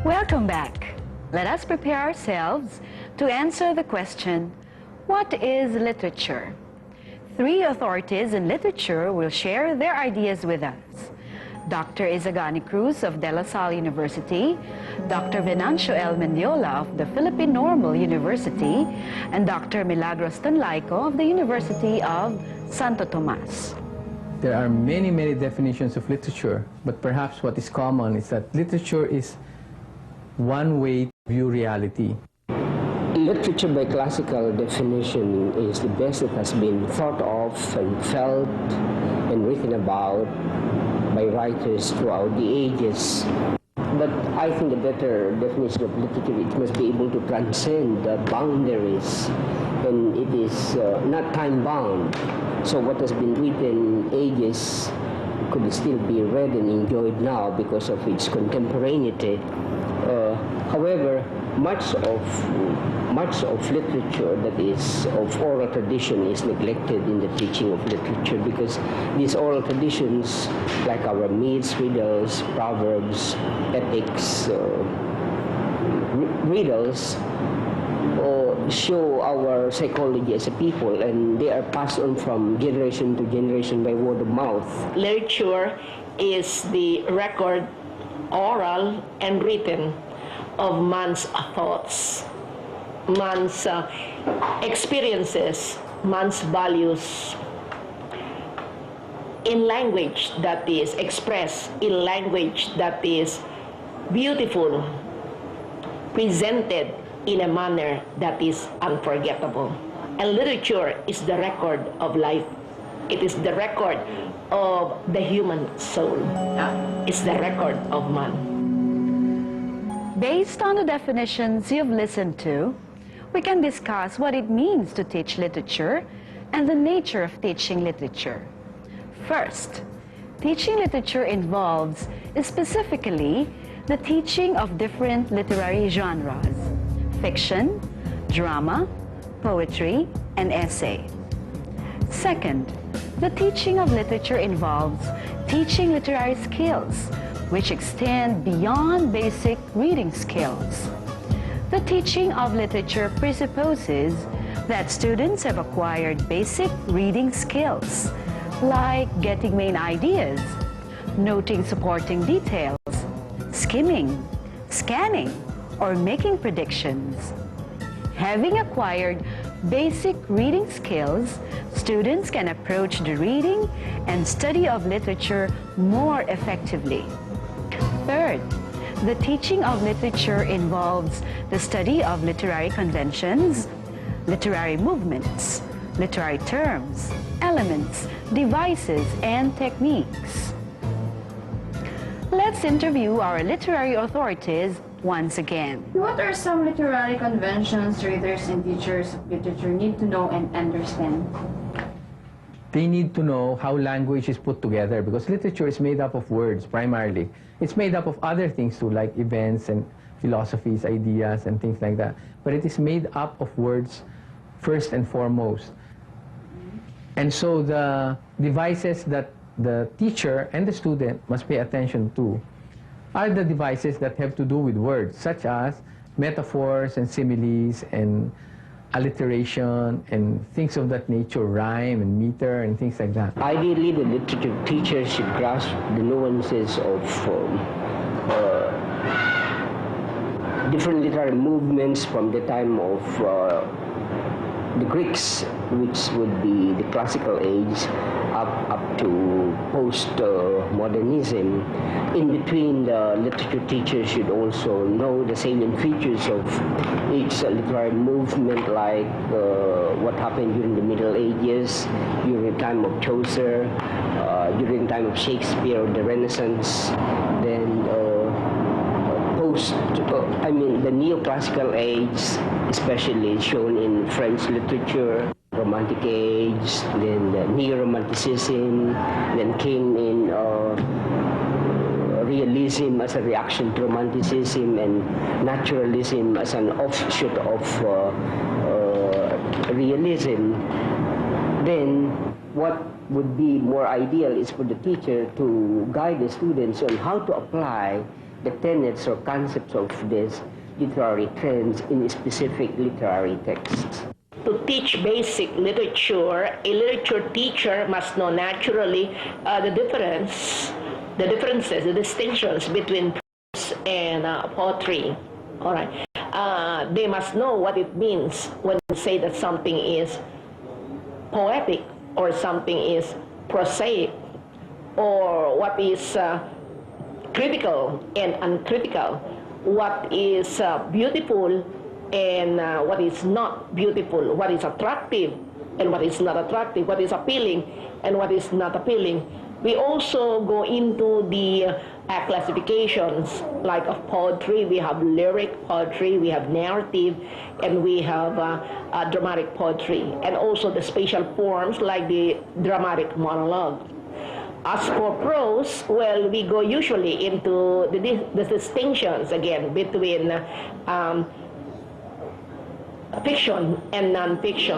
Welcome back. Let us prepare ourselves to answer the question, what is literature? Three authorities in literature will share their ideas with us. Dr. Izagani Cruz of De La Salle University, Dr. Venancio L. Mendiola of the Philippine Normal University, and Dr. Milagros Tanlaico of the University of Santo Tomas. There are many definitions of literature, but perhaps what is common is that literature is one way to view reality. Literature by classical definition is the best that has been thought of and felt and written about by writers throughout the ages. But I think a better definition of literature, it must be able to transcend the boundaries, and it is not time-bound. So what has been written ages could still be read and enjoyed now because of its contemporaneity. However, much of literature that is of oral tradition is neglected in the teaching of literature, because these oral traditions, like our myths, riddles, proverbs, epics, riddles, show our psychology as a people, and they are passed on from generation to generation by word of mouth. Literature is the record, oral and written, of man's thoughts, man's experiences, man's values, in language that is expressed, in language that is beautiful, presented in a manner that is unforgettable. And literature is the record of life. It is the record of the human soul. It's the record of man. Based on the definitions you've listened to, we can discuss what it means to teach literature and the nature of teaching literature. First, teaching literature involves specifically the teaching of different literary genres: fiction, drama, poetry, and essay. Second, the teaching of literature involves teaching literary skills, which extend beyond basic reading skills. The teaching of literature presupposes that students have acquired basic reading skills, like getting main ideas, noting supporting details, skimming, scanning, or making predictions. Having acquired basic reading skills, students can approach the reading and study of literature more effectively. Third, the teaching of literature involves the study of literary conventions, literary movements, literary terms, elements, devices, and techniques. Let's interview our literary authorities once again. What are some literary conventions readers and teachers of literature need to know and understand? They need to know how language is put together, because literature is made up of words primarily. It's made up of other things too, like events and philosophies, ideas, and things like that. But it is made up of words first and foremost. And so the devices that the teacher and the student must pay attention to are the devices that have to do with words, such as metaphors and similes and alliteration and things of that nature, rhyme and meter and things like that. Ideally, the literature teacher should grasp the nuances of different literary movements from the time of the Greeks, which would be the classical age, up to post-modernism. In between, the literature teacher should also know the salient features of each literary movement, like what happened during the Middle Ages, during the time of Chaucer, during the time of Shakespeare, or the Renaissance, then the neoclassical age, especially shown in French literature, Romantic age, then the neo-romanticism, then came in realism as a reaction to romanticism, and naturalism as an offshoot of realism. Then what would be more ideal is for the teacher to guide the students on how to apply the tenets or concepts of these literary trends in specific literary texts. To teach basic literature, a literature teacher must know naturally the differences, the distinctions between prose and poetry. All right. They must know what it means when they say that something is poetic or something is prosaic, or what is critical and uncritical, what is beautiful and what is not beautiful, what is attractive and what is not attractive, what is appealing and what is not appealing. We also go into the classifications, like of poetry. We have lyric poetry, we have narrative, and we have dramatic poetry, and also the spatial forms like the dramatic monologue. As for prose, well, we go usually into the distinctions again between fiction and non-fiction.